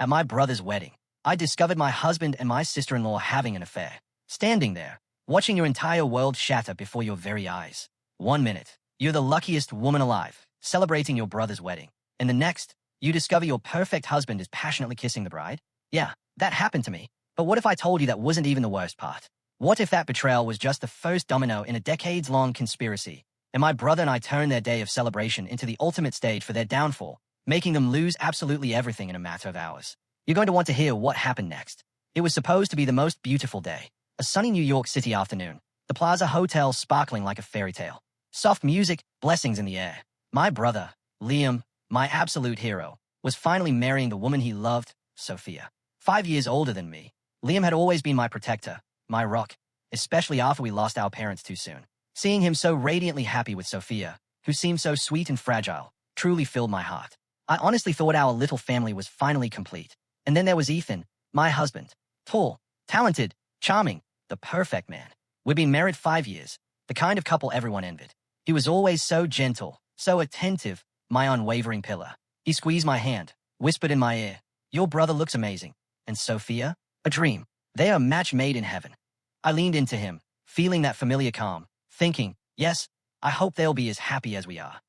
At my brother's wedding, I discovered my husband and my sister-in-law having an affair. Standing there, watching your entire world shatter before your very eyes. 1 minute, you're the luckiest woman alive, celebrating your brother's wedding. And the next, you discover your perfect husband is passionately kissing the bride. Yeah, that happened to me. But what if I told you that wasn't even the worst part? What if that betrayal was just the first domino in a decades-long conspiracy, and my brother and I turned their day of celebration into the ultimate stage for their downfall, making them lose absolutely everything in a matter of hours? You're going to want to hear what happened next. It was supposed to be the most beautiful day. A sunny New York City afternoon. The Plaza Hotel sparkling like a fairy tale. Soft music, blessings in the air. My brother, Liam, my absolute hero, was finally marrying the woman he loved, Sophia. 5 years older than me, Liam had always been my protector, my rock, especially after we lost our parents too soon. Seeing him so radiantly happy with Sophia, who seemed so sweet and fragile, truly filled my heart. I honestly thought our little family was finally complete. And then there was Ethan, my husband. Tall, talented, charming, the perfect man. We'd been married 5 years, the kind of couple everyone envied. He was always so gentle, so attentive, my unwavering pillar. He squeezed my hand, whispered in my ear, "Your brother looks amazing." And Sophia? A dream. They are a match made in heaven. I leaned into him, feeling that familiar calm, thinking, yes, I hope they'll be as happy as we are.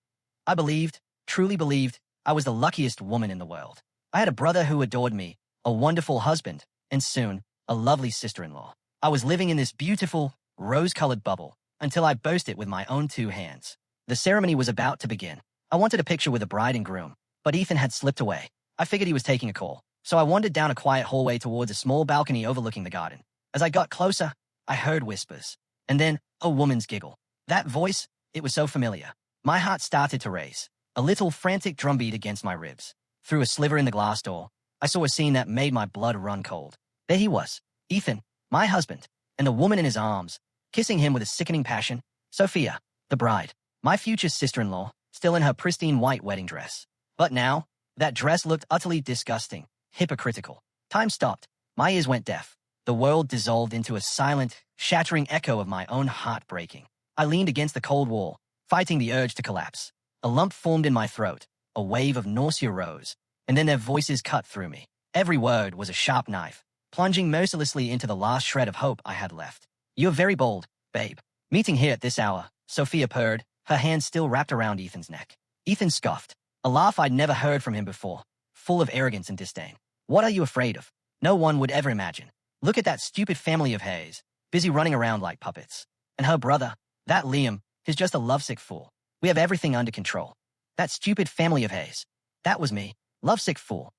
I believed, truly believed, I was the luckiest woman in the world. I had a brother who adored me, a wonderful husband, and soon, a lovely sister-in-law. I was living in this beautiful, rose-colored bubble until I burst it with my own 2 hands. The ceremony was about to begin. I wanted a picture with the bride and groom, but Ethan had slipped away. I figured he was taking a call, so I wandered down a quiet hallway towards a small balcony overlooking the garden. As I got closer, I heard whispers, and then a woman's giggle. That voice, it was so familiar. My heart started to race, a little frantic drumbeat against my ribs. Through a sliver in the glass door, I saw a scene that made my blood run cold. There he was, Ethan, my husband, and the woman in his arms, kissing him with a sickening passion, Sophia, the bride, my future sister-in-law, still in her pristine white wedding dress. But now, that dress looked utterly disgusting, hypocritical. Time stopped. My ears went deaf. The world dissolved into a silent, shattering echo of my own heart breaking. I leaned against the cold wall, fighting the urge to collapse. A lump formed in my throat, a wave of nausea rose, and then their voices cut through me. Every word was a sharp knife, plunging mercilessly into the last shred of hope I had left. "You're very bold, babe. Meeting here at this hour," Sophia purred, her hand still wrapped around Ethan's neck. Ethan scoffed, a laugh I'd never heard from him before, full of arrogance and disdain. "What are you afraid of? No one would ever imagine. Look at that stupid family of Hayes, busy running around like puppets. And her brother, that Liam, is just a lovesick fool. We have everything under control. That stupid family of Hayes. That was me, lovesick fool.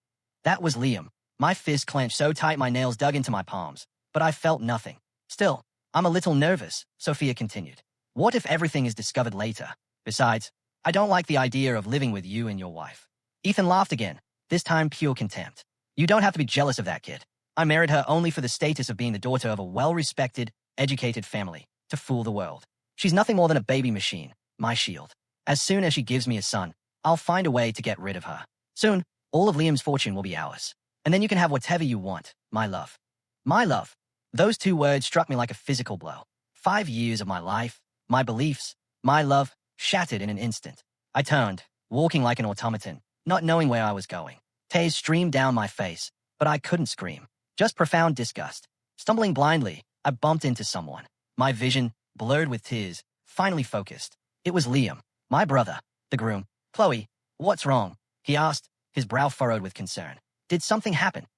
That was Liam." My fist clenched so tight my nails dug into my palms, but I felt nothing. "Still, I'm a little nervous," Sophia continued. "What if everything is discovered later? Besides, I don't like the idea of living with you and your wife." Ethan laughed again, this time pure contempt. "You don't have to be jealous of that kid. I married her only for the status of being the daughter of a well-respected, educated family, to fool the world. She's nothing more than a baby machine, my shield. As soon as she gives me a son, I'll find a way to get rid of her. Soon, all of Liam's fortune will be ours. And then you can have whatever you want, my love." My love. Those 2 words struck me like a physical blow. 5 years of my life, my beliefs, my love, shattered in an instant. I turned, walking like an automaton, not knowing where I was going. Tears streamed down my face, but I couldn't scream. Just profound disgust. Stumbling blindly, I bumped into someone. My vision, blurred with tears, finally focused. It was Liam, my brother, the groom. "Chloe, what's wrong?" he asked, his brow furrowed with concern. Did something happen?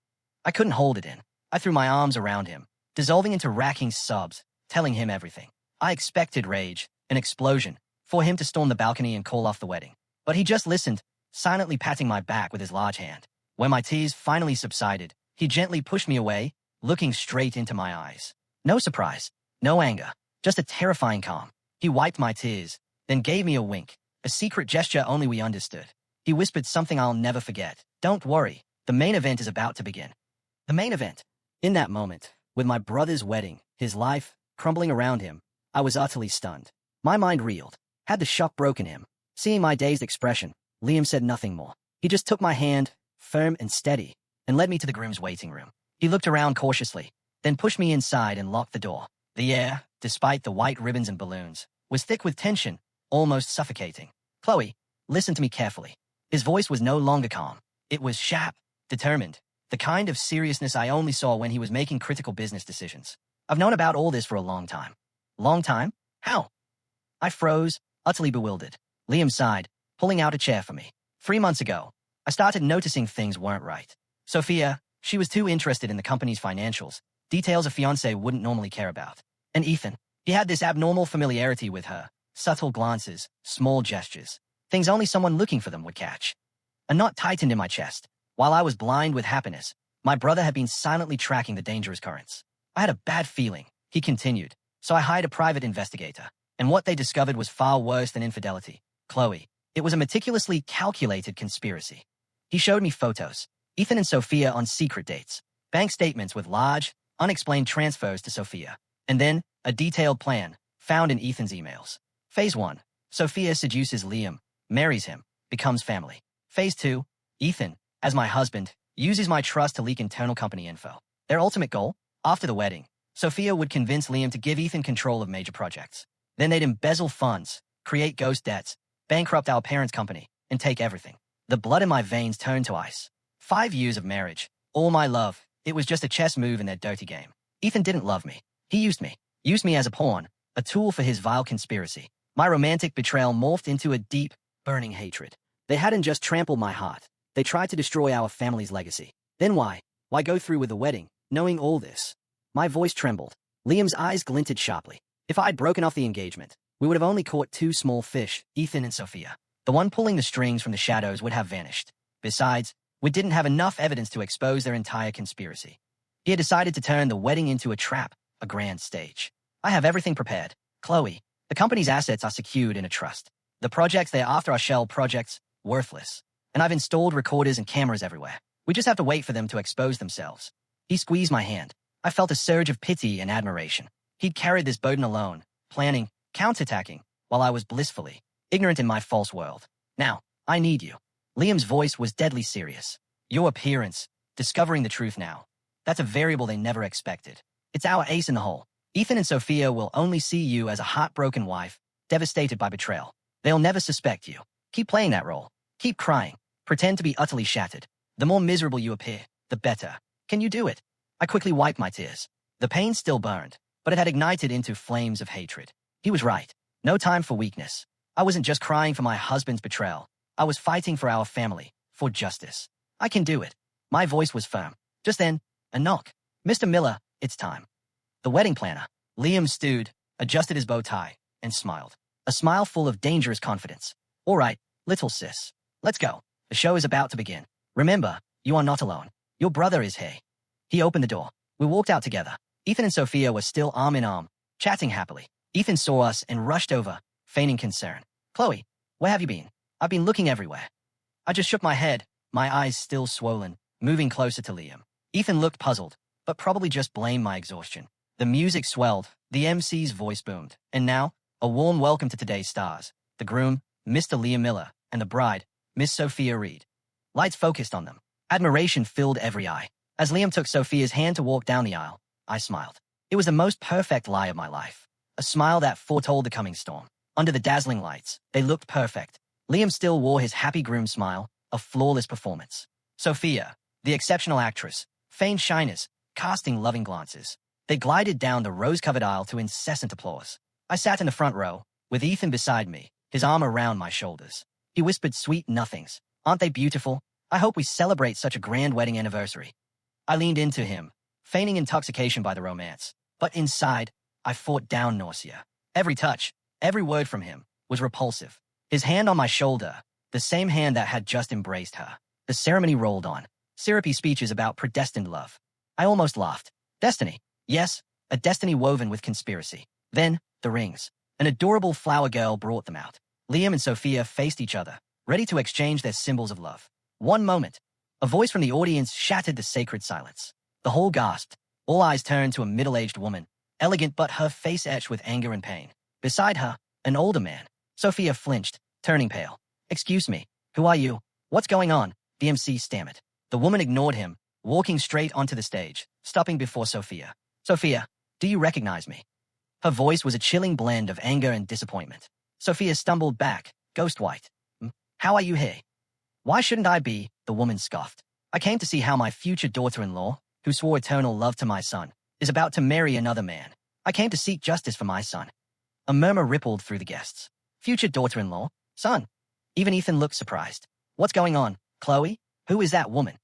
I couldn't hold it in. I threw my arms around him, dissolving into racking sobs, telling him everything. I expected rage, an explosion, for him to storm the balcony and call off the wedding. But he just listened, silently patting my back with his large hand. When my tears finally subsided, he gently pushed me away, looking straight into my eyes. No surprise, no anger, just a terrifying calm. He wiped my tears, then gave me a wink, a secret gesture only we understood. He whispered something I'll never forget. "Don't worry. The main event is about to begin." The main event. In that moment, with my brother's wedding, his life, crumbling around him, I was utterly stunned. My mind reeled. Had the shock broken him? Seeing my dazed expression, Liam said nothing more. He just took my hand, firm and steady, and led me to the groom's waiting room. He looked around cautiously, then pushed me inside and locked the door. The air, despite the white ribbons and balloons, was thick with tension, almost suffocating. "Chloe, listen to me carefully." His voice was no longer calm. It was sharp, determined, The kind of seriousness I only saw when he was making critical business decisions. I've known about all this for a long time. Long time? How? I froze, utterly bewildered. Liam sighed, pulling out a chair for me. 3 months ago, I started noticing things weren't right. Sophia, she was too interested in the company's financials, details a fiancé wouldn't normally care about. And Ethan, he had this abnormal familiarity with her, subtle glances, small gestures, things only someone looking for them would catch. A knot tightened in my chest. While I was blind with happiness, my brother had been silently tracking the dangerous currents. I had a bad feeling, he continued, so I hired a private investigator, and what they discovered was far worse than infidelity. Chloe, it was a meticulously calculated conspiracy. He showed me photos, Ethan and Sophia on secret dates, bank statements with large, unexplained transfers to Sophia, and then a detailed plan found in Ethan's emails. Phase 1. Sophia seduces Liam, marries him, becomes family. Phase 2. Ethan, as my husband, uses my trust to leak internal company info. Their ultimate goal? After the wedding, Sophia would convince Liam to give Ethan control of major projects. Then they'd embezzle funds, create ghost debts, bankrupt our parents' company, and take everything. The blood in my veins turned to ice. 5 years of marriage, all my love, it was just a chess move in their dirty game. Ethan didn't love me. He used me as a pawn, a tool for his vile conspiracy. My romantic betrayal morphed into a deep, burning hatred. They hadn't just trampled my heart. They tried to destroy our family's legacy. Then why? Why go through with the wedding, knowing all this? My voice trembled. Liam's eyes glinted sharply. If I'd broken off the engagement, we would have only caught 2 small fish, Ethan and Sophia. The one pulling the strings from the shadows would have vanished. Besides, we didn't have enough evidence to expose their entire conspiracy. He had decided to turn the wedding into a trap, a grand stage. I have everything prepared. Chloe, the company's assets are secured in a trust. The projects they're after are shell projects, worthless. And I've installed recorders and cameras everywhere. We just have to wait for them to expose themselves. He squeezed my hand. I felt a surge of pity and admiration. He'd carried this burden alone, planning, counterattacking, while I was blissfully ignorant in my false world. Now, I need you. Liam's voice was deadly serious. Your appearance, discovering the truth now. That's a variable they never expected. It's our ace in the hole. Ethan and Sophia will only see you as a heartbroken wife, devastated by betrayal. They'll never suspect you. Keep playing that role. Keep crying. Pretend to be utterly shattered. The more miserable you appear, the better. Can you do it? I quickly wiped my tears. The pain still burned, but it had ignited into flames of hatred. He was right. No time for weakness. I wasn't just crying for my husband's betrayal. I was fighting for our family, for justice. I can do it. My voice was firm. Just then, a knock. Mr. Miller, it's time. The wedding planner. Liam stewed, adjusted his bow tie, and smiled. A smile full of dangerous confidence. All right, little sis. Let's go. The show is about to begin. Remember, you are not alone. Your brother is here. He opened the door. We walked out together. Ethan and Sophia were still arm in arm, chatting happily. Ethan saw us and rushed over, feigning concern. Chloe, where have you been? I've been looking everywhere. I just shook my head, my eyes still swollen, moving closer to Liam. Ethan looked puzzled, but probably just blamed my exhaustion. The music swelled, the MC's voice boomed, and now, a warm welcome to today's stars. The groom, Mr. Liam Miller, and the bride, Miss Sophia Reed. Lights focused on them. Admiration filled every eye. As Liam took Sophia's hand to walk down the aisle, I smiled. It was the most perfect lie of my life. A smile that foretold the coming storm. Under the dazzling lights, they looked perfect. Liam still wore his happy groom smile, a flawless performance. Sophia, the exceptional actress, feigned shyness, casting loving glances. They glided down the rose-covered aisle to incessant applause. I sat in the front row, with Ethan beside me, his arm around my shoulders. He whispered sweet nothings. Aren't they beautiful? I hope we celebrate such a grand wedding anniversary. I leaned into him, feigning intoxication by the romance. But inside, I fought down nausea. Every touch, every word from him, was repulsive. His hand on my shoulder, the same hand that had just embraced her. The ceremony rolled on. Syrupy speeches about predestined love. I almost laughed. Destiny. Yes, a destiny woven with conspiracy. Then, the rings. An adorable flower girl brought them out. Liam and Sophia faced each other, ready to exchange their symbols of love. One moment, a voice from the audience shattered the sacred silence. The whole gasped. All eyes turned to a middle-aged woman, elegant but her face etched with anger and pain. Beside her, an older man. Sophia flinched, turning pale. Excuse me, who are you? What's going on? The MC stammered. The woman ignored him, walking straight onto the stage, stopping before Sophia. Sophia, do you recognize me? Her voice was a chilling blend of anger and disappointment. Sophia stumbled back, ghost white. How are you here? Why shouldn't I be? The woman scoffed. I came to see how my future daughter-in-law, who swore eternal love to my son, is about to marry another man. I came to seek justice for my son. A murmur rippled through the guests. Future daughter-in-law? Son? Even Ethan looked surprised. What's going on, Chloe? Who is that woman?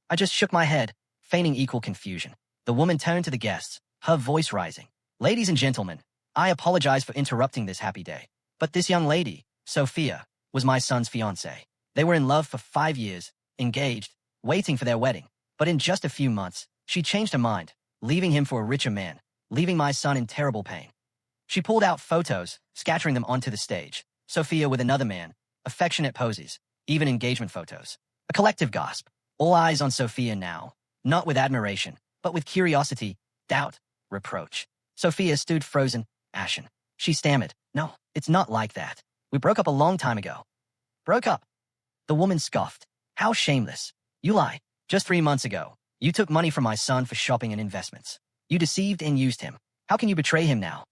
I just shook my head, feigning equal confusion. The woman turned to the guests, her voice rising. Ladies and gentlemen, I apologize for interrupting this happy day. But this young lady, Sophia, was my son's fiancée. They were in love for 5 years, engaged, waiting for their wedding. But in just a few months, she changed her mind, leaving him for a richer man, leaving my son in terrible pain. She pulled out photos, scattering them onto the stage. Sophia with another man, affectionate poses, even engagement photos. A collective gasp. All eyes on Sophia now, not with admiration, but with curiosity, doubt, reproach. Sophia stood frozen, ashen. She stammered, "No, it's not like that. We broke up a long time ago." "Broke up?" The woman scoffed. "How shameless. You lie. Just 3 months ago, you took money from my son for shopping and investments. You deceived and used him. How can you betray him now?"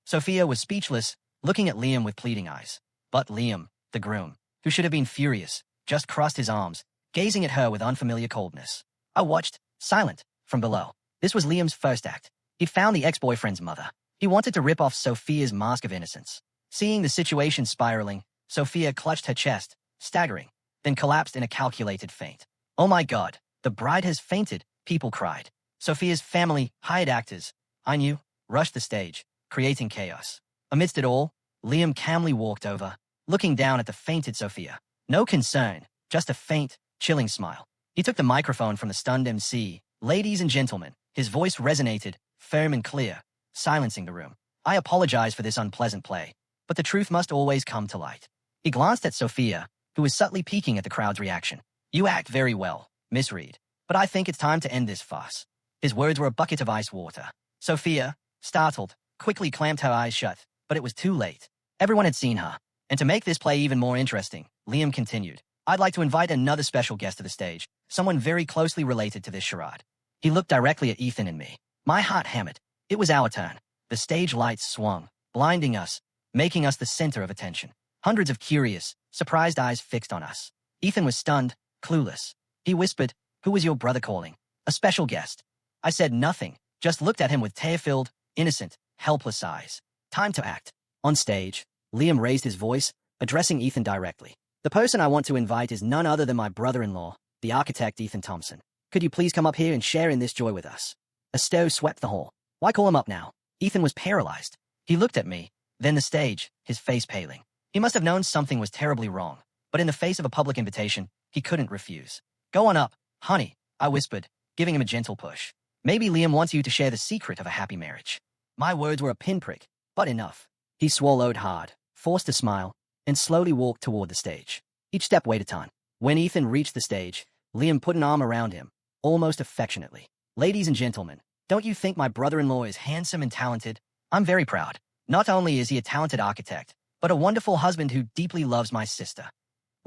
Sophia was speechless, looking at Liam with pleading eyes. But Liam, the groom, who should have been furious, just crossed his arms, gazing at her with unfamiliar coldness. I watched, silent, from below. This was Liam's first act. He found the ex-boyfriend's mother. He wanted to rip off Sophia's mask of innocence. Seeing the situation spiraling, Sophia clutched her chest, staggering, then collapsed in a calculated faint. "Oh my God, the bride has fainted," people cried. Sophia's family, hired actors, I knew, rushed the stage, creating chaos. Amidst it all, Liam calmly walked over, looking down at the fainted Sophia. No concern, just a faint, chilling smile. He took the microphone from the stunned MC. "Ladies and gentlemen," his voice resonated, firm and clear, silencing the room. "I apologize for this unpleasant play, but the truth must always come to light." He glanced at Sophia, who was subtly peeking at the crowd's reaction. "You act very well, Miss Reed, but I think it's time to end this farce." His words were a bucket of ice water. Sophia, startled, quickly clamped her eyes shut, but it was too late. Everyone had seen her. And to make this play even more interesting, Liam continued, "I'd like to invite another special guest to the stage, someone very closely related to this charade." He looked directly at Ethan and me. My heart hammered. It was our turn. The stage lights swung, blinding us, making us the center of attention. Hundreds of curious, surprised eyes fixed on us. Ethan was stunned, clueless. He whispered, "Who was your brother calling?" "A special guest." I said nothing, just looked at him with tear-filled, innocent, helpless eyes. Time to act. On stage, Liam raised his voice, addressing Ethan directly. "The person I want to invite is none other than my brother-in-law, the architect Ethan Thompson. Could you please come up here and share in this joy with us?" A stir swept the hall. Why call him up now? Ethan was paralyzed. He looked at me, then the stage, his face paling. He must have known something was terribly wrong, but in the face of a public invitation, he couldn't refuse. "Go on up, honey," I whispered, giving him a gentle push. "Maybe Liam wants you to share the secret of a happy marriage." My words were a pinprick, but enough. He swallowed hard, forced a smile, and slowly walked toward the stage. Each step weighed a ton. When Ethan reached the stage, Liam put an arm around him, almost affectionately. "Ladies and gentlemen, don't you think my brother-in-law is handsome and talented? I'm very proud. Not only is he a talented architect, but a wonderful husband who deeply loves my sister."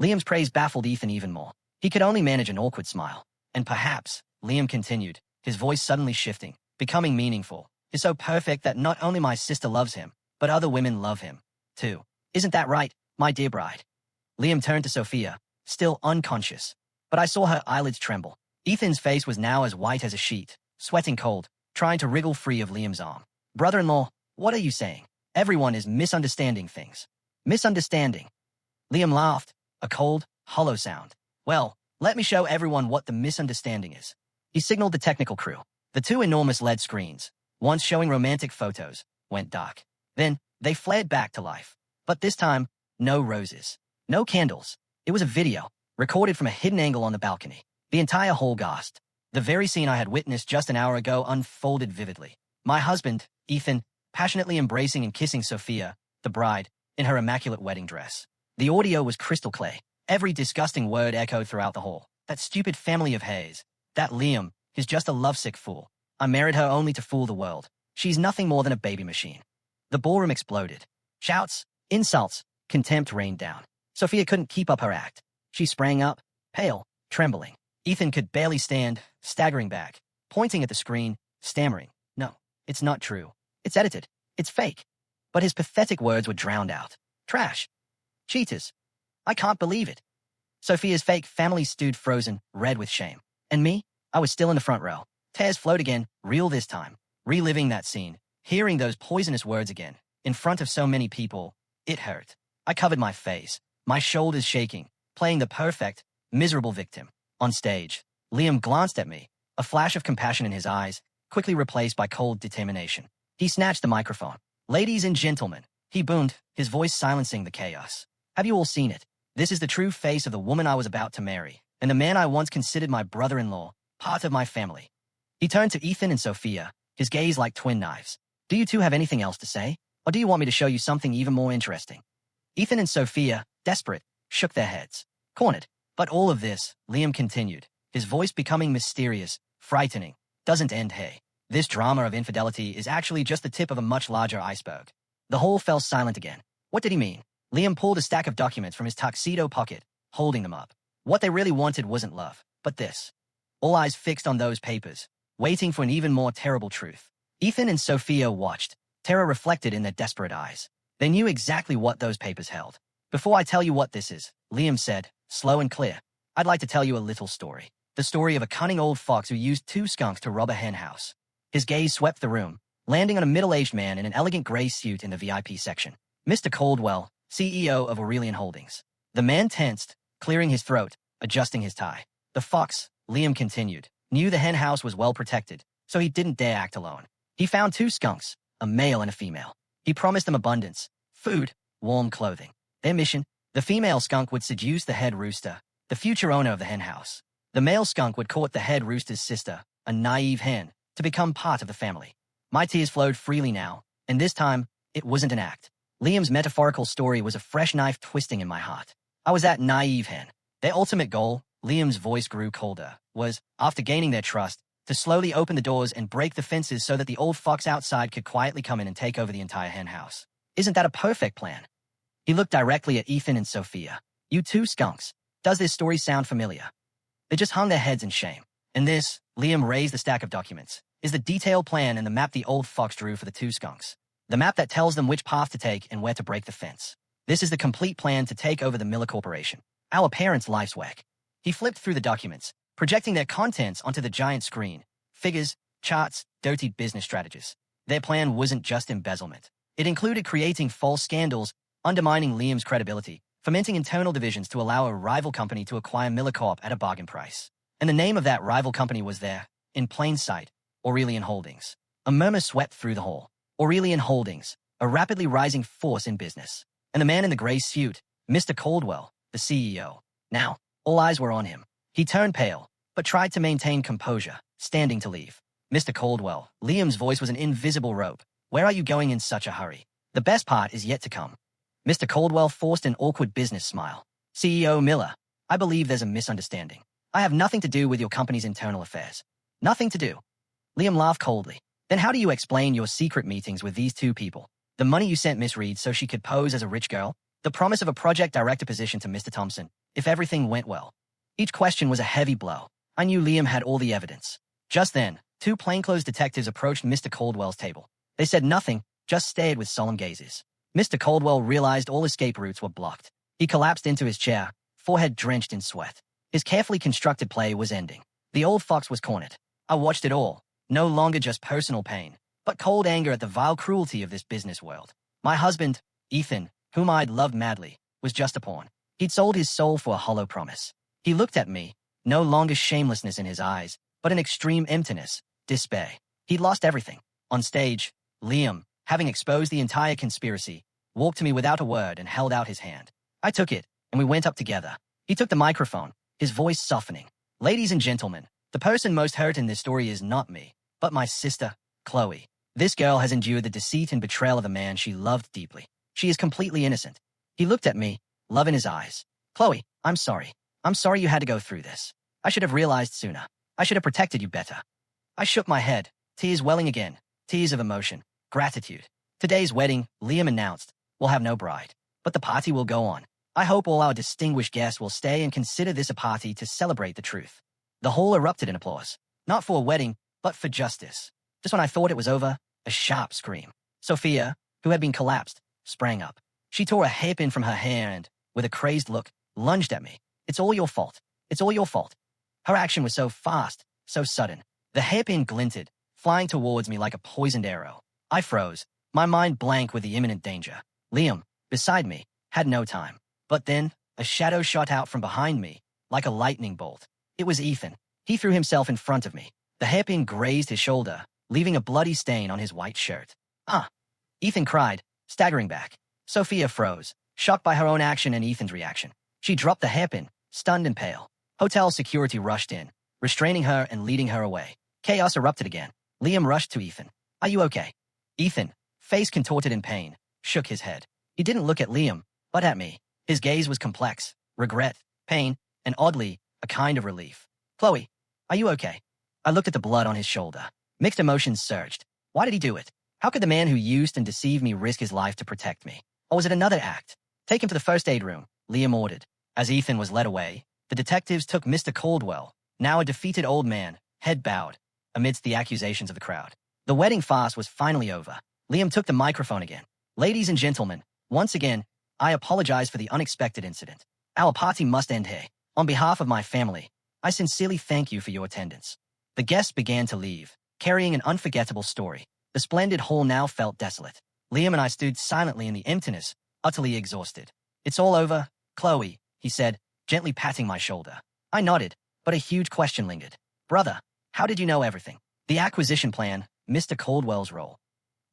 Liam's praise baffled Ethan even more. He could only manage an awkward smile. "And perhaps," Liam continued, his voice suddenly shifting, becoming meaningful, "is so perfect that not only my sister loves him, but other women love him, too. Isn't that right, my dear bride?" Liam turned to Sophia, still unconscious, but I saw her eyelids tremble. Ethan's face was now as white as a sheet, sweating cold, trying to wriggle free of Liam's arm. "Brother-in-law, what are you saying? Everyone is misunderstanding things." "Misunderstanding?" Liam laughed, a cold, hollow sound. "Well, let me show everyone what the misunderstanding is." He signaled the technical crew. The two enormous LED screens, once showing romantic photos, went dark. Then, they flared back to life. But this time, no roses. No candles. It was a video, recorded from a hidden angle on the balcony. The entire hall gasped. The very scene I had witnessed just an hour ago unfolded vividly. My husband, Ethan, passionately embracing and kissing Sophia, the bride, in her immaculate wedding dress. The audio was crystal clear. Every disgusting word echoed throughout the hall. "That stupid family of Hayes. That Liam, he's just a lovesick fool. I married her only to fool the world. She's nothing more than a baby machine." The ballroom exploded. Shouts, insults, contempt rained down. Sophia couldn't keep up her act. She sprang up, pale, trembling. Ethan could barely stand, staggering back, pointing at the screen, stammering, "No, it's not true. It's edited. It's fake." But his pathetic words were drowned out. "Trash. Cheaters. I can't believe it." Sophia's fake family stood frozen, red with shame. And me? I was still in the front row. Tears flowed again, real this time. Reliving that scene, hearing those poisonous words again, in front of so many people, it hurt. I covered my face, my shoulders shaking, playing the perfect, miserable victim. On stage, Liam glanced at me, a flash of compassion in his eyes, quickly replaced by cold determination. He snatched the microphone. Ladies and gentlemen, he boomed, his voice silencing the chaos. Have you all seen it? This is the true face of the woman I was about to marry, and the man I once considered my brother-in-law, part of my family. He turned to Ethan and Sophia, his gaze like twin knives. Do you two have anything else to say? Or do you want me to show you something even more interesting? Ethan and Sophia, desperate, shook their heads. Cornered. But all of this, Liam continued, his voice becoming mysterious, frightening, doesn't end. Hey, this drama of infidelity is actually just the tip of a much larger iceberg. The hall fell silent again. What did he mean? Liam pulled a stack of documents from his tuxedo pocket, holding them up. What they really wanted wasn't love, but this. All eyes fixed on those papers, waiting for an even more terrible truth. Ethan and Sophia watched, terror reflected in their desperate eyes. They knew exactly what those papers held. Before I tell you what this is, Liam said, slow and clear, I'd like to tell you a little story. The story of a cunning old fox who used 2 skunks to rob a hen house. His gaze swept the room, landing on a middle-aged man in an elegant gray suit in the VIP section. Mr. Caldwell, CEO of Aurelian Holdings. The man tensed, clearing his throat, adjusting his tie. The fox, Liam continued, knew the hen house was well protected, so he didn't dare act alone. He found 2 skunks, a male and a female. He promised them abundance, food, warm clothing. Their mission, the female skunk would seduce the head rooster, the future owner of the hen house. The male skunk would court the head rooster's sister, a naive hen, to become part of the family. My tears flowed freely now, and this time, it wasn't an act. Liam's metaphorical story was a fresh knife twisting in my heart. I was that naive hen. Their ultimate goal, Liam's voice grew colder, was, after gaining their trust, to slowly open the doors and break the fences so that the old fox outside could quietly come in and take over the entire hen house. Isn't that a perfect plan? He looked directly at Ethan and Sophia. You 2 skunks. Does this story sound familiar? They just hung their heads in shame. And this, Liam raised the stack of documents, is the detailed plan and the map the old fox drew for the 2 skunks. The map that tells them which path to take and where to break the fence. This is the complete plan to take over the Miller Corporation, our parents' life's work. He flipped through the documents, projecting their contents onto the giant screen. Figures, charts, dirty business strategies. Their plan wasn't just embezzlement. It included creating false scandals, undermining Liam's credibility, fomenting internal divisions to allow a rival company to acquire Miller Corp at a bargain price. And the name of that rival company was there, in plain sight, Aurelian Holdings. A murmur swept through the hall. Aurelian Holdings, a rapidly rising force in business. And the man in the gray suit, Mr. Caldwell, the CEO. Now, all eyes were on him. He turned pale, but tried to maintain composure, standing to leave. Mr. Caldwell, Liam's voice was an invisible rope. Where are you going in such a hurry? The best part is yet to come. Mr. Caldwell forced an awkward business smile. CEO Miller, I believe there's a misunderstanding. I have nothing to do with your company's internal affairs. Nothing to do. Liam laughed coldly. Then how do you explain your secret meetings with these 2 people? The money you sent Miss Reed so she could pose as a rich girl? The promise of a project director position to Mr. Thompson, if everything went well. Each question was a heavy blow. I knew Liam had all the evidence. Just then, 2 plainclothes detectives approached Mr. Caldwell's table. They said nothing, just stared with solemn gazes. Mr. Caldwell realized all escape routes were blocked. He collapsed into his chair, forehead drenched in sweat. His carefully constructed play was ending. The old fox was cornered. I watched it all, no longer just personal pain, but cold anger at the vile cruelty of this business world. My husband, Ethan, whom I'd loved madly, was just a pawn. He'd sold his soul for a hollow promise. He looked at me, no longer shamelessness in his eyes, but an extreme emptiness, despair. He'd lost everything. On stage, Liam, having exposed the entire conspiracy, walked to me without a word and held out his hand. I took it, and we went up together. He took the microphone, his voice softening. Ladies and gentlemen, the person most hurt in this story is not me, but my sister, Chloe. This girl has endured the deceit and betrayal of a man she loved deeply. She is completely innocent. He looked at me, love in his eyes. Chloe, I'm sorry. I'm sorry you had to go through this. I should have realized sooner. I should have protected you better. I shook my head, tears welling again, tears of emotion, gratitude. Today's wedding, Liam announced, will have no bride, but the party will go on. I hope all our distinguished guests will stay and consider this a party to celebrate the truth. The hall erupted in applause, not for a wedding, but for justice. Just when I thought it was over, a sharp scream. Sophia, who had been collapsed, sprang up. She tore a hairpin from her hair and, with a crazed look, lunged at me. It's all your fault. It's all your fault. Her action was so fast, so sudden. The hairpin glinted, flying towards me like a poisoned arrow. I froze, my mind blank with the imminent danger. Liam, beside me, had no time. But then, a shadow shot out from behind me, like a lightning bolt. It was Ethan. He threw himself in front of me. The hairpin grazed his shoulder, leaving a bloody stain on his white shirt. Ah! Ethan cried, staggering back. Sophia froze, shocked by her own action and Ethan's reaction. She dropped the hairpin, stunned and pale. Hotel security rushed in, restraining her and leading her away. Chaos erupted again. Liam rushed to Ethan. Are you okay? Ethan, face contorted in pain, shook his head. He didn't look at Liam, but at me. His gaze was complex, regret, pain, and oddly, a kind of relief. Chloe, are you okay? I looked at the blood on his shoulder. Mixed emotions surged. Why did he do it? How could the man who used and deceived me risk his life to protect me? Or was it another act? Take him to the first aid room, Liam ordered. As Ethan was led away, the detectives took Mr. Caldwell, now a defeated old man, head bowed, amidst the accusations of the crowd. The wedding farce was finally over. Liam took the microphone again. Ladies and gentlemen, once again, I apologize for the unexpected incident. Our party must end here. On behalf of my family, I sincerely thank you for your attendance. The guests began to leave, carrying an unforgettable story. The splendid hall now felt desolate. Liam and I stood silently in the emptiness, utterly exhausted. It's all over, Chloe, he said, gently patting my shoulder. I nodded, but a huge question lingered. Brother, how did you know everything? The acquisition plan, Mr. Caldwell's role.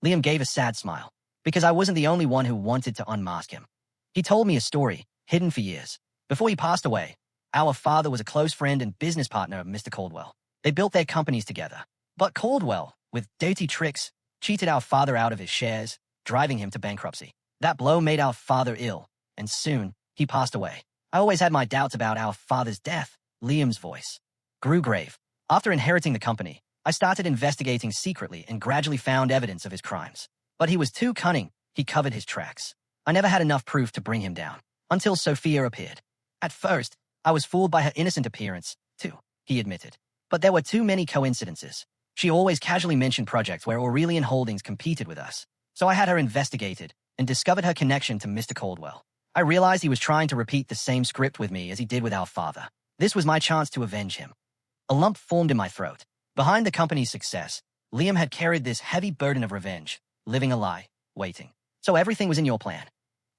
Liam gave a sad smile, because I wasn't the only one who wanted to unmask him. He told me a story, hidden for years. Before he passed away, our father was a close friend and business partner of Mr. Caldwell. They built their companies together. But Caldwell, with dirty tricks, cheated our father out of his shares, driving him to bankruptcy. That blow made our father ill, and soon, he passed away. I always had my doubts about our father's death. Liam's voice grew grave. After inheriting the company, I started investigating secretly and gradually found evidence of his crimes. But he was too cunning. He covered his tracks. I never had enough proof to bring him down, until Sophia appeared. At first, I was fooled by her innocent appearance, too, he admitted. But there were too many coincidences. She always casually mentioned projects where Aurelian Holdings competed with us. So I had her investigated and discovered her connection to Mr. Caldwell. I realized he was trying to repeat the same script with me as he did with our father. This was my chance to avenge him. A lump formed in my throat. Behind the company's success, Liam had carried this heavy burden of revenge, living a lie, waiting. So everything was in your plan?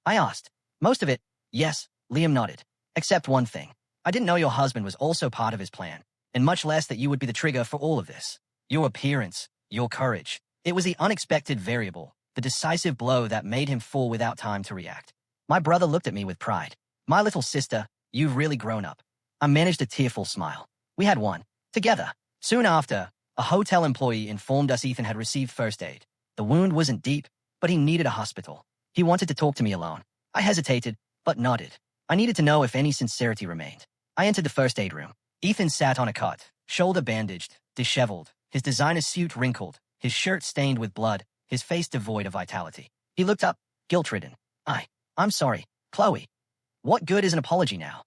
I asked. Most of it, yes, Liam nodded. Except one thing. I didn't know your husband was also part of his plan, and much less that you would be the trigger for all of this. Your appearance, your courage. It was the unexpected variable, the decisive blow that made him fall without time to react. My brother looked at me with pride. My little sister, you've really grown up. I managed a tearful smile. We had one. Together. Soon after, a hotel employee informed us Ethan had received first aid. The wound wasn't deep, but he needed a hospital. He wanted to talk to me alone. I hesitated, but nodded. I needed to know if any sincerity remained. I entered the first aid room. Ethan sat on a cot, shoulder bandaged, disheveled, his designer suit wrinkled, his shirt stained with blood, his face devoid of vitality. He looked up, guilt-ridden. I'm sorry, Chloe. What good is an apology now?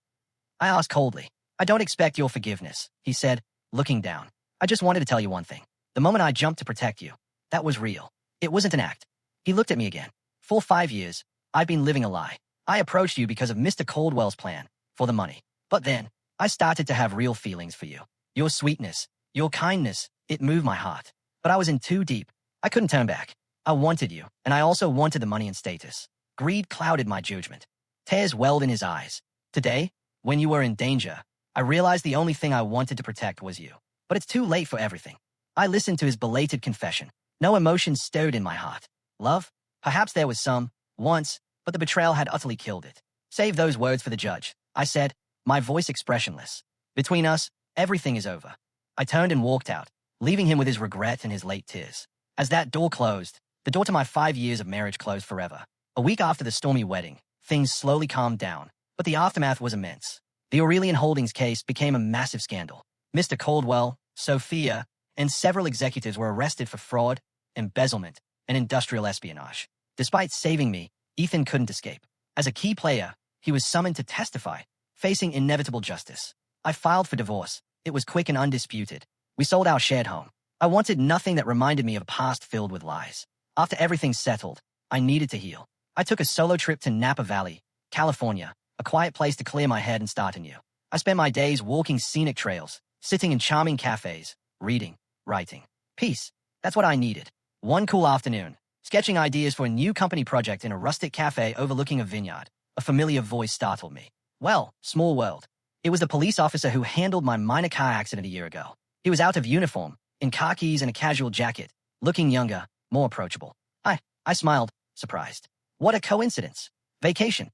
I asked coldly. I don't expect your forgiveness, he said, looking down. I just wanted to tell you one thing. The moment I jumped to protect you, that was real. It wasn't an act. He looked at me again. For 5 years, I've been living a lie. I approached you because of Mr. Caldwell's plan, for the money. But then, I started to have real feelings for you. Your sweetness, your kindness, it moved my heart. But I was in too deep. I couldn't turn back. I wanted you, and I also wanted the money and status. Greed clouded my judgment. Tears welled in his eyes. Today, when you were in danger, I realized the only thing I wanted to protect was you. But it's too late for everything. I listened to his belated confession. No emotion stirred in my heart. Love? Perhaps there was some, once, but the betrayal had utterly killed it. Save those words for the judge, I said, my voice expressionless. Between us, everything is over. I turned and walked out, leaving him with his regret and his late tears. As that door closed, the door to my 5 years of marriage closed forever. A week after the stormy wedding, things slowly calmed down, but the aftermath was immense. The Aurelian Holdings case became a massive scandal. Mr. Caldwell, Sophia, and several executives were arrested for fraud, embezzlement, and industrial espionage. Despite saving me, Ethan couldn't escape. As a key player, he was summoned to testify, facing inevitable justice. I filed for divorce. It was quick and undisputed. We sold our shared home. I wanted nothing that reminded me of a past filled with lies. After everything settled, I needed to heal. I took a solo trip to Napa Valley, California, a quiet place to clear my head and start anew. I spent my days walking scenic trails, sitting in charming cafes, reading, writing. Peace. That's what I needed. One cool afternoon, sketching ideas for a new company project in a rustic cafe overlooking a vineyard, a familiar voice startled me. Well, small world. It was the police officer who handled my minor car accident a year ago. He was out of uniform, in khakis and a casual jacket, looking younger, more approachable. I smiled, surprised. What a coincidence. Vacation.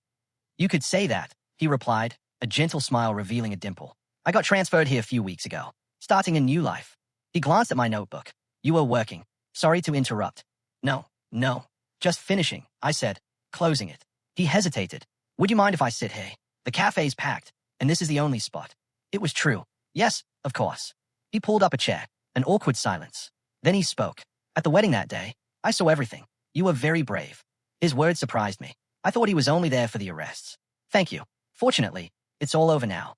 You could say that, he replied, a gentle smile revealing a dimple. I got transferred here a few weeks ago, starting a new life. He glanced at my notebook. You were working. Sorry to interrupt. No, just finishing, I said, closing it. He hesitated. Would you mind if I sit here? The cafe's packed, and this is the only spot. It was true. Yes, of course. He pulled up a chair, an awkward silence. Then he spoke. At the wedding that day, I saw everything. You were very brave. His words surprised me. I thought he was only there for the arrests. Thank you. Fortunately, it's all over now.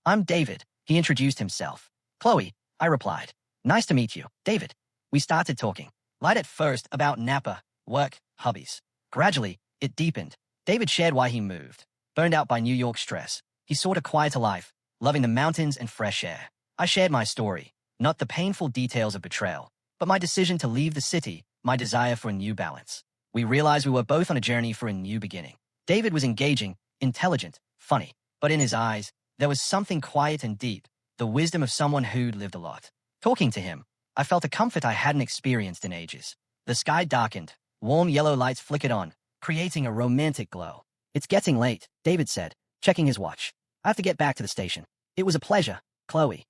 I'm David, he introduced himself. Chloe, I replied. Nice to meet you, David. We started talking. Light at first about Napa, work, hobbies. Gradually, it deepened. David shared why he moved. Burned out by New York stress. He sought a quieter life, loving the mountains and fresh air. I shared my story, not the painful details of betrayal, but my decision to leave the city, my desire for a new balance. We realized we were both on a journey for a new beginning. David was engaging, intelligent, funny, but in his eyes, there was something quiet and deep, the wisdom of someone who'd lived a lot. Talking to him, I felt a comfort I hadn't experienced in ages. The sky darkened, warm yellow lights flickered on, creating a romantic glow. It's getting late, David said, checking his watch. I have to get back to the station. It was a pleasure, Chloe.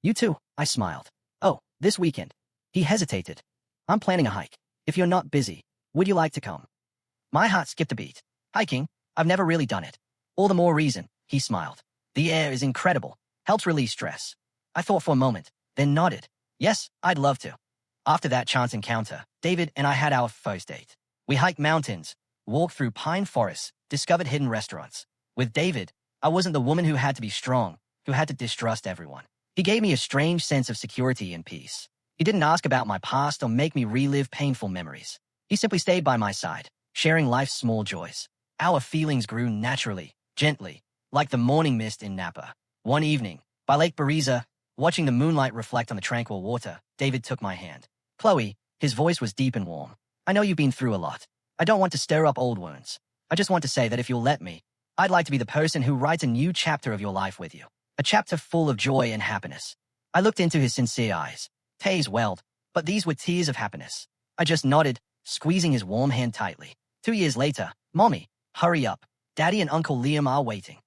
You too, I smiled. Oh, this weekend. He hesitated. I'm planning a hike. If you're not busy, would you like to come? My heart skipped a beat. Hiking? I've never really done it. All the more reason, he smiled. The air is incredible. Helps release stress. I thought for a moment, then nodded. Yes, I'd love to. After that chance encounter, David and I had our first date. We hiked mountains, walked through pine forests, discovered hidden restaurants. With David, I wasn't the woman who had to be strong, who had to distrust everyone. He gave me a strange sense of security and peace. He didn't ask about my past or make me relive painful memories. He simply stayed by my side, sharing life's small joys. Our feelings grew naturally, gently, like the morning mist in Napa. One evening, by Lake Bereza, watching the moonlight reflect on the tranquil water, David took my hand. Chloe, his voice was deep and warm. I know you've been through a lot. I don't want to stir up old wounds. I just want to say that if you'll let me, I'd like to be the person who writes a new chapter of your life with you. A chapter full of joy and happiness. I looked into his sincere eyes. Tears welled, but these were tears of happiness. I just nodded, squeezing his warm hand tightly. 2 years later, Mommy, hurry up. Daddy and Uncle Liam are waiting.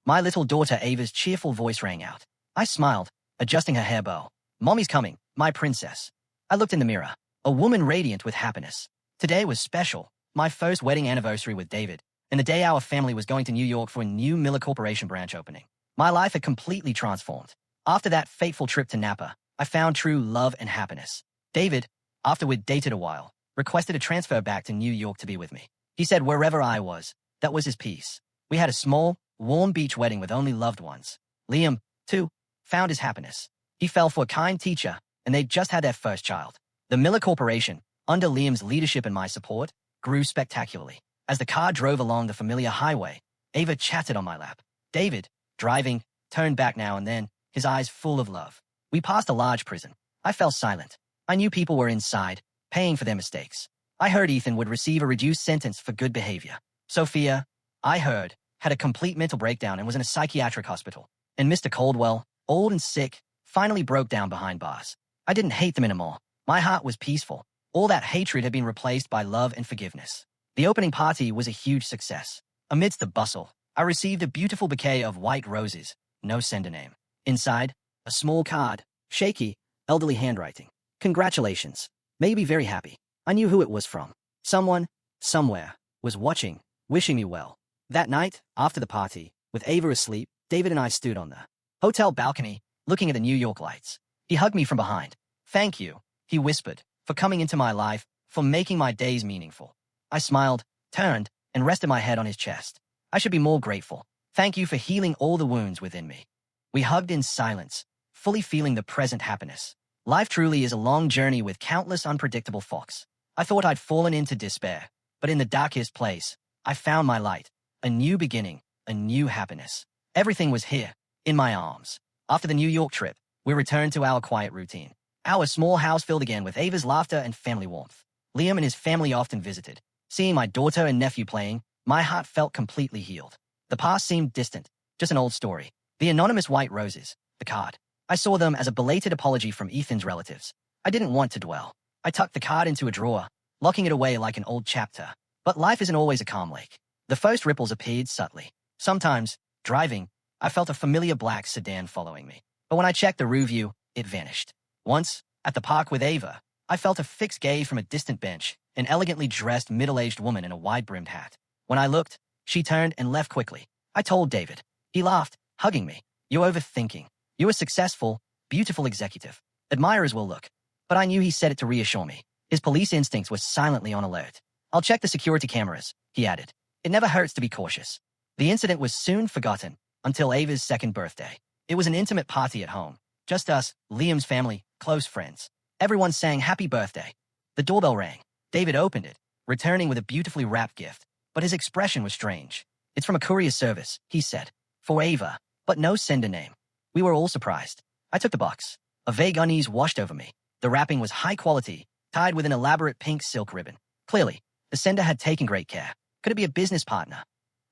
My little daughter Ava's cheerful voice rang out. I smiled, adjusting her hair bow. Mommy's coming, my princess. I looked in the mirror, a woman radiant with happiness. Today was special, my first wedding anniversary with David, and the day our family was going to New York for a new Miller Corporation branch opening. My life had completely transformed. After that fateful trip to Napa, I found true love and happiness. David, after we'd dated a while, requested a transfer back to New York to be with me. He said wherever I was, that was his peace. We had a small, warm beach wedding with only loved ones. Liam, too, found his happiness. He fell for a kind teacher, and they'd just had their first child. The Miller Corporation, under Liam's leadership and my support, grew spectacularly. As the car drove along the familiar highway, Ava chatted on my lap. David, driving, turned back now and then, his eyes full of love. We passed a large prison. I fell silent. I knew people were inside, paying for their mistakes. I heard Ethan would receive a reduced sentence for good behavior. Sophia, I heard, had a complete mental breakdown and was in a psychiatric hospital. And Mr. Caldwell, old and sick, finally broke down behind bars. I didn't hate them anymore. My heart was peaceful. All that hatred had been replaced by love and forgiveness. The opening party was a huge success. Amidst the bustle, I received a beautiful bouquet of white roses, no sender name. Inside, a small card, shaky, elderly handwriting. Congratulations. May you be very happy. I knew who it was from. Someone, somewhere, was watching, wishing me well. That night, after the party, with Ava asleep, David and I stood on the hotel balcony, looking at the New York lights. He hugged me from behind. Thank you, he whispered, for coming into my life, for making my days meaningful. I smiled, turned, and rested my head on his chest. I should be more grateful. Thank you for healing all the wounds within me. We hugged in silence, fully feeling the present happiness. Life truly is a long journey with countless unpredictable forks. I thought I'd fallen into despair, but in the darkest place, I found my light, a new beginning, a new happiness. Everything was here, in my arms. After the New York trip, we returned to our quiet routine. Our small house filled again with Ava's laughter and family warmth. Liam and his family often visited. Seeing my daughter and nephew playing, my heart felt completely healed. The past seemed distant, just an old story. The anonymous white roses, the card. I saw them as a belated apology from Ethan's relatives. I didn't want to dwell. I tucked the card into a drawer, locking it away like an old chapter. But life isn't always a calm lake. The first ripples appeared subtly. Sometimes, driving, I felt a familiar black sedan following me. But when I checked the rear view, it vanished. Once, at the park with Ava, I felt a fixed gaze from a distant bench, an elegantly dressed middle-aged woman in a wide-brimmed hat. When I looked, she turned and left quickly. I told David. He laughed, hugging me. "You're overthinking. You're a successful, beautiful executive. Admirers will look." But I knew he said it to reassure me. His police instincts were silently on alert. "I'll check the security cameras," he added. "It never hurts to be cautious." The incident was soon forgotten until Ava's second birthday. It was an intimate party at home. Just us, Liam's family, close friends. Everyone sang happy birthday. The doorbell rang. David opened it, returning with a beautifully wrapped gift. But his expression was strange. "It's from a courier service," he said. "For Ava, but no sender name." We were all surprised. I took the box. A vague unease washed over me. The wrapping was high quality, tied with an elaborate pink silk ribbon. Clearly, the sender had taken great care. Could it be a business partner?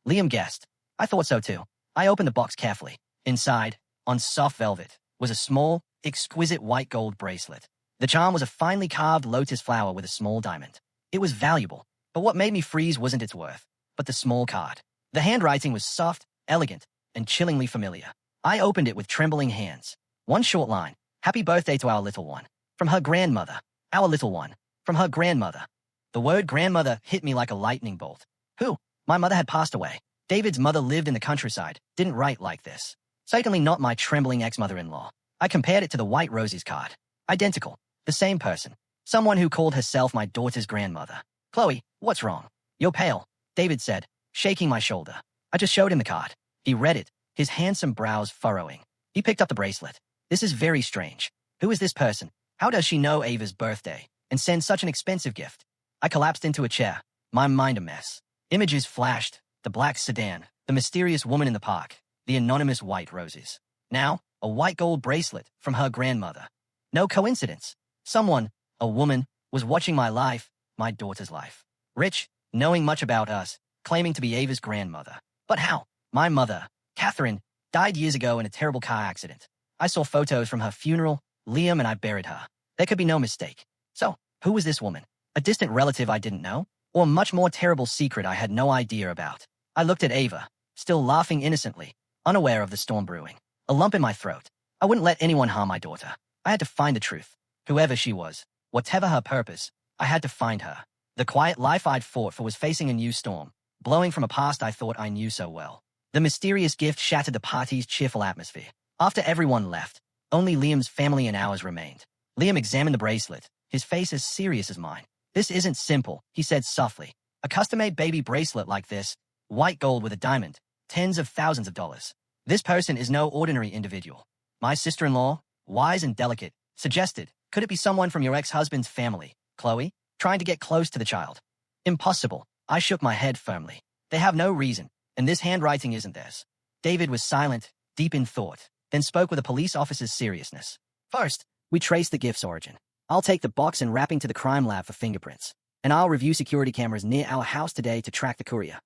Liam guessed. I thought so too. I opened the box carefully. Inside, on soft velvet, was a small, exquisite white gold bracelet. The charm was a finely carved lotus flower with a small diamond. It was valuable, but what made me freeze wasn't its worth, but the small card. The handwriting was soft, elegant, and chillingly familiar. I opened it with trembling hands. One short line: "Happy birthday to our little one. From her grandmother." Our little one. From her grandmother. The word grandmother hit me like a lightning bolt. Who? My mother had passed away. David's mother lived in the countryside, didn't write like this. Certainly not my trembling ex-mother-in-law. I compared it to the white roses card. Identical. The same person. Someone who called herself my daughter's grandmother. "Chloe, what's wrong? You're pale," David said, shaking my shoulder. I just showed him the card. He read it, his handsome brows furrowing. He picked up the bracelet. "This is very strange. Who is this person? How does she know Ava's birthday and send such an expensive gift?" I collapsed into a chair, my mind a mess. Images flashed: the black sedan, the mysterious woman in the park, the anonymous white roses. Now, a white gold bracelet from her grandmother. No coincidence. Someone, a woman, was watching my life, my daughter's life. Rich, knowing much about us, claiming to be Ava's grandmother. But how? My mother, Catherine, died years ago in a terrible car accident. I saw photos from her funeral. Liam and I buried her. There could be no mistake. So, who was this woman? A distant relative I didn't know? Or a much more terrible secret I had no idea about? I looked at Ava, still laughing innocently, unaware of the storm brewing. A lump in my throat. I wouldn't let anyone harm my daughter. I had to find the truth. Whoever she was, whatever her purpose, I had to find her. The quiet life I'd fought for was facing a new storm, blowing from a past I thought I knew so well. The mysterious gift shattered the party's cheerful atmosphere. After everyone left, only Liam's family and ours remained. Liam examined the bracelet, his face as serious as mine. "This isn't simple," he said softly. "A custom-made baby bracelet like this, white gold with a diamond, tens of thousands of dollars. This person is no ordinary individual." My sister-in-law, wise and delicate, suggested, "Could it be someone from your ex-husband's family, Chloe, trying to get close to the child?" "Impossible." I shook my head firmly. "They have no reason, and this handwriting isn't theirs." David was silent, deep in thought, then spoke with a police officer's seriousness. "First, we trace the gift's origin. I'll take the box and wrapping to the crime lab for fingerprints, and I'll review security cameras near our house today to track the courier."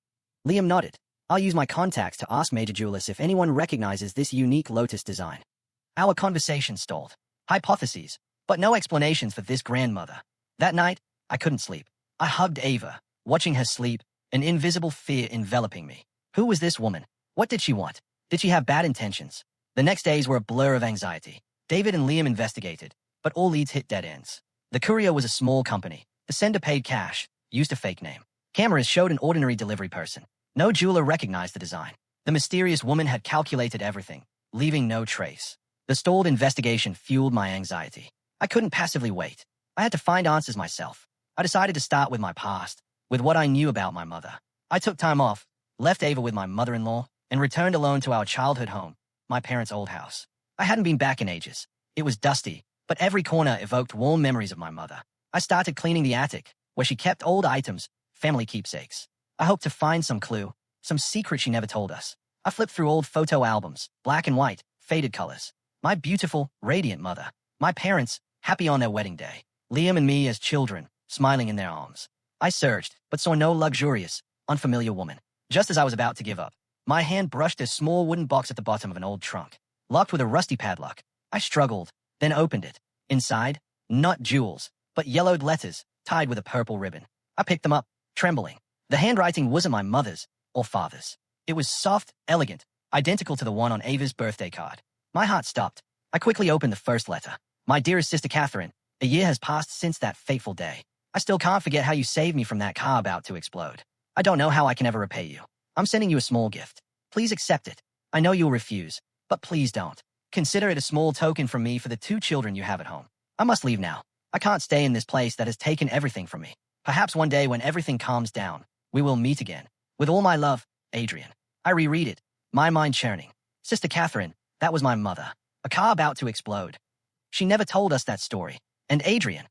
Liam nodded. "I'll use my contacts to ask Major Julius if anyone recognizes this unique lotus design." Our conversation stalled. Hypotheses, but no explanations for this grandmother. That night, I couldn't sleep. I hugged Ava, watching her sleep, an invisible fear enveloping me. Who was this woman? What did she want? Did she have bad intentions? The next days were a blur of anxiety. David and Liam investigated, but all leads hit dead ends. The courier was a small company. The sender paid cash, used a fake name. Cameras showed an ordinary delivery person. No jeweler recognized the design. The mysterious woman had calculated everything, leaving no trace. The stalled investigation fueled my anxiety. I couldn't passively wait. I had to find answers myself. I decided to start with my past, with what I knew about my mother. I took time off, left Ava with my mother-in-law, and returned alone to our childhood home, my parents' old house. I hadn't been back in ages. It was dusty, but every corner evoked warm memories of my mother. I started cleaning the attic, where she kept old items, family keepsakes. I hoped to find some clue, some secret she never told us. I flipped through old photo albums, black and white, faded colors. My beautiful, radiant mother. My parents, happy on their wedding day. Liam and me as children, smiling in their arms. I surged, but saw no luxurious, unfamiliar woman. Just as I was about to give up, my hand brushed a small wooden box at the bottom of an old trunk, locked with a rusty padlock. I struggled, then opened it. Inside, not jewels, but yellowed letters, tied with a purple ribbon. I picked them up, trembling. The handwriting wasn't my mother's or father's. It was soft, elegant, identical to the one on Ava's birthday card. My heart stopped. I quickly opened the first letter. My dearest sister Catherine, a year has passed since that fateful day. I still can't forget how you saved me from that car about to explode. I don't know how I can ever repay you. I'm sending you a small gift. Please accept it. I know you'll refuse, but please don't. Consider it a small token from me for the 2 children you have at home. I must leave now. I can't stay in this place that has taken everything from me. Perhaps one day when everything calms down, we will meet again. With all my love, Adrian. I reread it, my mind churning. Sister Catherine, that was my mother. A car about to explode. She never told us that story. And Adrian?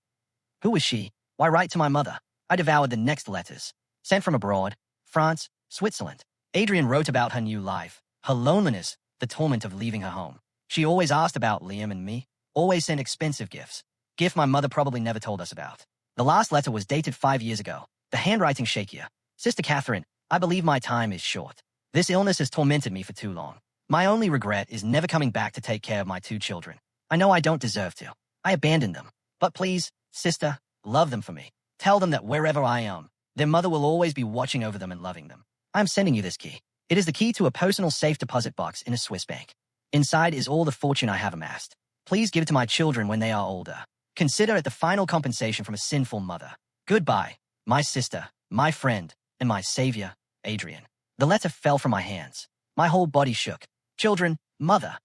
Who was she? Why write to my mother? I devoured the next letters. Sent from abroad, France, Switzerland. Adrian wrote about her new life, her loneliness, the torment of leaving her home. She always asked about Liam and me, always sent expensive gifts. Gift my mother probably never told us about. The last letter was dated 5 years ago, the handwriting shakier. Sister Catherine, I believe my time is short. This illness has tormented me for too long. My only regret is never coming back to take care of my 2 children. I know I don't deserve to. I abandoned them. But please, sister, love them for me. Tell them that wherever I am, their mother will always be watching over them and loving them. I'm sending you this key. It is the key to a personal safe deposit box in a Swiss bank. Inside is all the fortune I have amassed. Please give it to my children when they are older. Consider it the final compensation from a sinful mother. Goodbye, my sister, my friend, and my savior, Adrian. The letter fell from my hands. My whole body shook. Children, mother.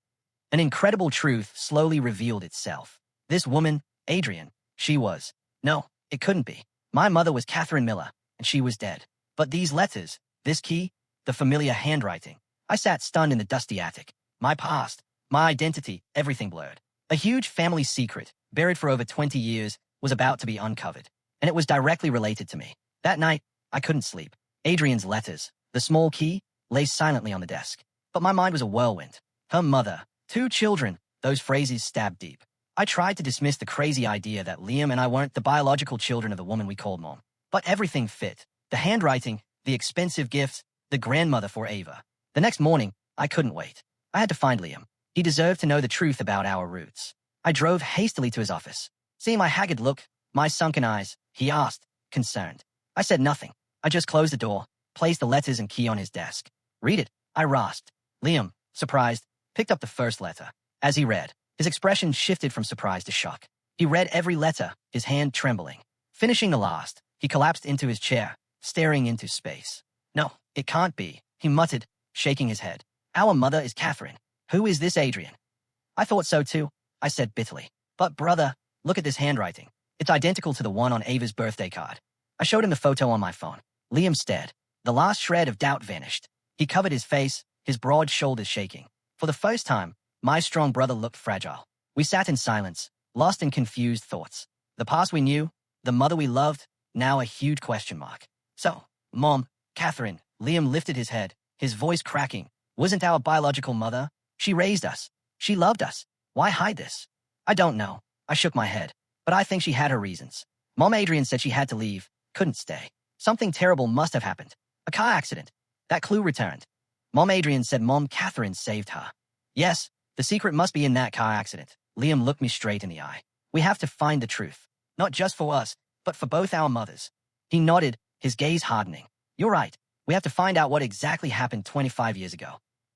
An incredible truth slowly revealed itself. This woman, Adrian, she was. No, it couldn't be. My mother was Catherine Miller, and she was dead. But these letters, this key, the familiar handwriting. I sat stunned in the dusty attic. My past, my identity, everything blurred. A huge family secret, buried for over 20 years, was about to be uncovered. And it was directly related to me. That night, I couldn't sleep. Adrian's letters, the small key, lay silently on the desk. But my mind was a whirlwind. Her mother, 2 children, those phrases stabbed deep. I tried to dismiss the crazy idea that Liam and I weren't the biological children of the woman we called Mom. But everything fit. The handwriting, the expensive gifts, the grandmother for Ava. The next morning, I couldn't wait. I had to find Liam. He deserved to know the truth about our roots. I drove hastily to his office. Seeing my haggard look, my sunken eyes, he asked, concerned. I said nothing. I just closed the door, placed the letters and key on his desk. Read it, I rasped. Liam, surprised, picked up the first letter. As he read, his expression shifted from surprise to shock. He read every letter, his hand trembling. Finishing the last, he collapsed into his chair, staring into space. No, it can't be, he muttered, shaking his head. Our mother is Catherine. Who is this Adrian? I thought so too, I said bitterly. But brother, look at this handwriting. It's identical to the one on Ava's birthday card. I showed him the photo on my phone. Liam stared. The last shred of doubt vanished. He covered his face, his broad shoulders shaking. For the first time, my strong brother looked fragile. We sat in silence, lost in confused thoughts. The past we knew, the mother we loved, now a huge question mark. So, Mom, Catherine, Liam lifted his head, his voice cracking. Wasn't our biological mother? She raised us. She loved us. Why hide this? I don't know. I shook my head. But I think she had her reasons. Mom Adrian said she had to leave, couldn't stay. Something terrible must have happened. A car accident. That clue returned. Mom Adrian said Mom Catherine saved her. Yes, the secret must be in that car accident. Liam looked me straight in the eye. We have to find the truth. Not just for us, but for both our mothers. He nodded, his gaze hardening. You're right. We have to find out what exactly happened 25 years ago.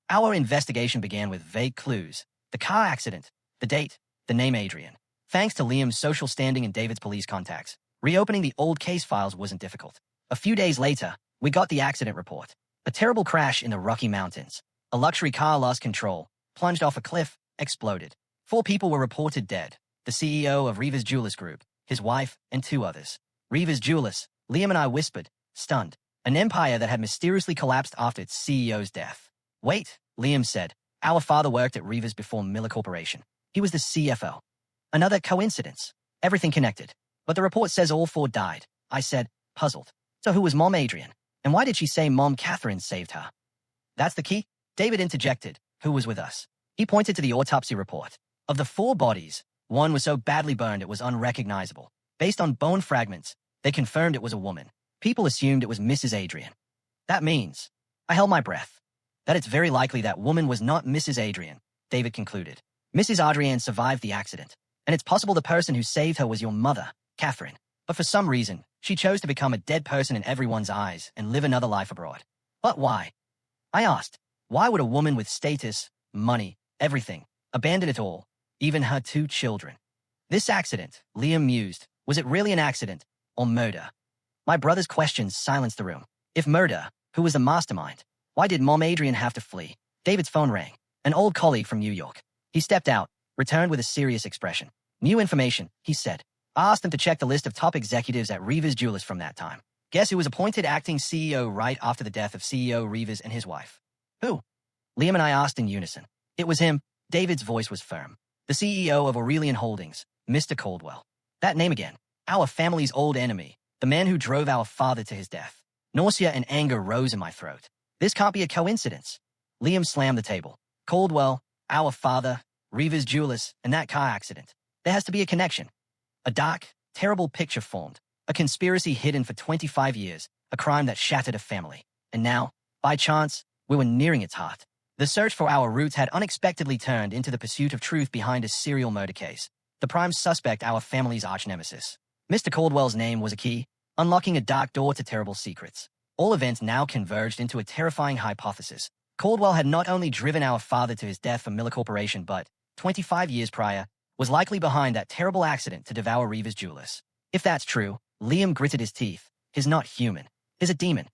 Our investigation began with vague clues. The car accident, the date, the name Adrian. Thanks to Liam's social standing and David's police contacts, reopening the old case files wasn't difficult. A few days later, we got the accident report. A terrible crash in the Rocky Mountains. A luxury car lost control, plunged off a cliff, exploded. 4 people were reported dead. The CEO of Rivas Jewelers Group, his wife, and 2 others. Rivas Jewelers, Liam and I whispered, stunned. An empire that had mysteriously collapsed after its CEO's death. Wait, Liam said. Our father worked at Rivas before Miller Corporation. He was the CFO. Another coincidence. Everything connected. But the report says all 4 died. I said, puzzled. So who was Mom Adrian? And why did she say Mom Catherine saved her? That's the key. David interjected, who was with us. He pointed to the autopsy report. Of the 4 bodies, one was so badly burned it was unrecognizable. Based on bone fragments, they confirmed it was a woman. People assumed it was Mrs. Adrian. That means, I held my breath, that it's very likely that woman was not Mrs. Adrian, David concluded. Mrs. Adrian survived the accident, and it's possible the person who saved her was your mother, Catherine. But for some reason, she chose to become a dead person in everyone's eyes and live another life abroad. But why? I asked, why would a woman with status, money, everything, abandon it all, even her 2 children? This accident, Liam mused, was it really an accident, or murder? My brother's questions silenced the room. If murder, who was the mastermind? Why did Mom Adrian have to flee? David's phone rang. An old colleague from New York. He stepped out, returned with a serious expression. New information, he said. I asked him to check the list of top executives at Reavers Jewelers from that time. Guess who was appointed acting CEO right after the death of CEO Reavers and his wife? Who? Liam and I asked in unison. It was him. David's voice was firm. The CEO of Aurelian Holdings, Mr. Caldwell. That name again. Our family's old enemy. The man who drove our father to his death. Nausea and anger rose in my throat. This can't be a coincidence. Liam slammed the table. Caldwell, our father, Reavers Jewelers, and that car accident. There has to be a connection. A dark, terrible picture formed. A conspiracy hidden for 25 years. A crime that shattered a family. And now, by chance, we were nearing its heart. The search for our roots had unexpectedly turned into the pursuit of truth behind a serial murder case. The prime suspect, our family's arch-nemesis. Mr. Caldwell's name was a key, unlocking a dark door to terrible secrets. All events now converged into a terrifying hypothesis. Caldwell had not only driven our father to his death for Miller Corporation, but, 25 years prior, was likely behind that terrible accident to devour Reavers Jewelers. If that's true, Liam gritted his teeth. He's not human. He's a demon.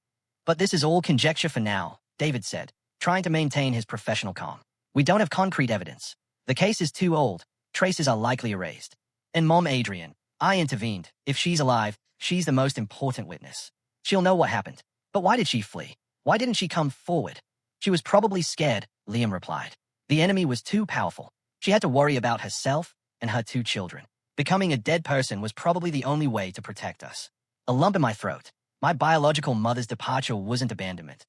But this is all conjecture for now, David said, trying to maintain his professional calm. We don't have concrete evidence. The case is too old. Traces are likely erased. And Mom Adrian, I intervened. If she's alive, she's the most important witness. She'll know what happened. But why did she flee? Why didn't she come forward? She was probably scared, Liam replied. The enemy was too powerful. She had to worry about herself and her 2 children. Becoming a dead person was probably the only way to protect us. A lump in my throat. My biological mother's departure wasn't abandonment.